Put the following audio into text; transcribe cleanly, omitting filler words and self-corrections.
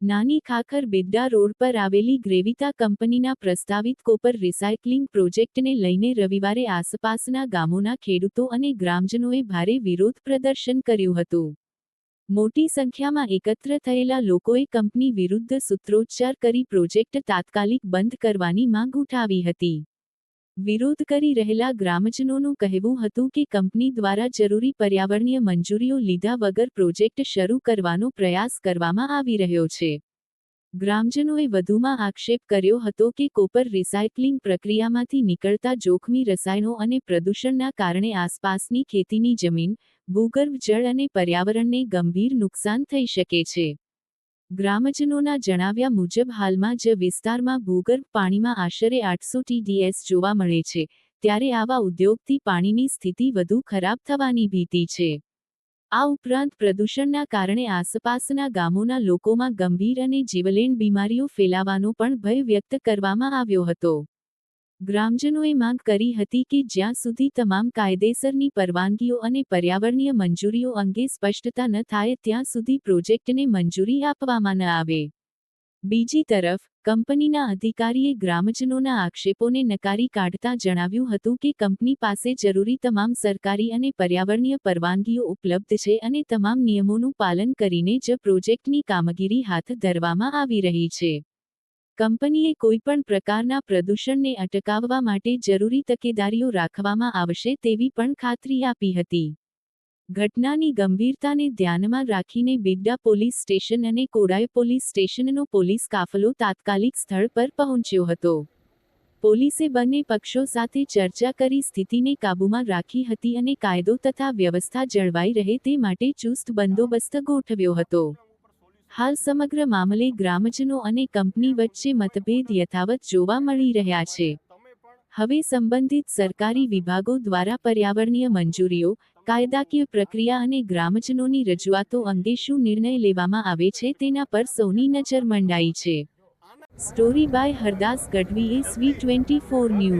નાની ખાખર બિદ્દા રોડ પર આવેલી ગ્રેવિતા કંપનીના પ્રસ્તાવિત કોપર રિસાયક્લિંગ પ્રોજેક્ટને લઈને રવિવારે આસપાસના ગામોના ખેડૂતો અને ગ્રામજનોએ ભારે વિરોધ પ્રદર્શન કર્યું હતું. મોટી સંખ્યામાં એકત્ર થયેલા લોકોએ કંપની વિરુદ્ધ સૂત્રોચ્ચાર કરી પ્રોજેક્ટ તાત્કાલિક બંધ કરવાની માંગ ઉઠાવી હતી. વિરોધ કરી રહેલા ગ્રામજનોનું કહેવું હતું કે કંપની દ્વારા જરૂરી પર્યાવરણીય મંજૂરીઓ લીધા વગર પ્રોજેક્ટ શરૂ કરવાનો પ્રયાસ કરવામાં આવી રહ્યો છે. ગ્રામજનોએ વધુમાં આક્ષેપ કર્યો હતો કે કોપર રિસાયક્લિંગ પ્રક્રિયામાંથી નીકળતા જોખમી રસાયણો અને પ્રદૂષણના કારણે આસપાસની ખેતીની જમીન, ભૂગર્ભ જળ અને પર્યાવરણને ગંભીર નુકસાન થઈ શકે છે. ગ્રામજનોના જણાવ્યા મુજબ હાલમાં જ વિસ્તારમાં ભૂગર્ભ પાણીમાં આશરે 800 TDS જોવા મળે છે, ત્યારે આવા ઉદ્યોગથી પાણીની સ્થિતિ વધુ ખરાબ થવાની ભીતિ છે. આ ઉપરાંત પ્રદૂષણના કારણે આસપાસના ગામોના લોકોમાં ગંભીર અને જીવલેણ બીમારીઓ ફેલાવાનો પણ ભય વ્યક્ત કરવામાં આવ્યો હતો. ગ્રામજનોએ માંગ કરી હતી કે જ્યાં સુધી તમામ કાયદેસરની પરવાનગીઓ અને પર્યાવરણીય મંજૂરીઓ અંગે સ્પષ્ટતા ન થાય ત્યાં સુધી પ્રોજેક્ટને મંજૂરી આપવામાં ન આવે. બીજી તરફ, કંપનીના અધિકારીએ ગ્રામજનોના આક્ષેપોને નકારી કાઢતા જણાવ્યું હતું કે કંપની પાસે જરૂરી તમામ સરકારી અને પર્યાવરણીય પરવાનગીઓ ઉપલબ્ધ છે અને તમામ નિયમોનું પાલન કરીને જ પ્રોજેક્ટની કામગીરી હાથ ધરવામાં આવી રહી છે. કંપનીએ કોઈપણ પ્રકારના પ્રદૂષણને અટકાવવા માટે જરૂરી તકેદારીઓ રાખવામાં આવશે તેવી પણ ખાતરી આપી હતી. ઘટનાની ગંભીરતાને ધ્યાનમાં રાખીને બિદ્દા પોલીસ સ્ટેશન અને કોડાય પોલીસ સ્ટેશનનો પોલીસ કાફલો તાત્કાલિક સ્થળ પર પહોંચ્યો હતો. પોલીસે બંને પક્ષો સાથે ચર્ચા કરી સ્થિતિને કાબૂમાં રાખી હતી અને કાયદો તથા વ્યવસ્થા જળવાઈ રહે તે માટે ચુસ્ત બંદોબસ્ત ગોઠવ્યો હતો. હાલ સમગ્ર મામલે ગ્રામજનો અને કંપની વચ્ચે મતભેદ યથાવત જોવા મળી રહ્યા છે. હવે સંબંધિત સરકારી વિભાગો દ્વારા પર્યાવરણીય મંજૂરીઓ, કાયદાકીય પ્રક્રિયા અને ગ્રામજનોની રજૂઆતો અંગે શું નિર્ણય લેવામાં આવે છે તેના પર સૌની નજર મંડાઈ છે. Story by Hardas Gadhvi, SV24 news.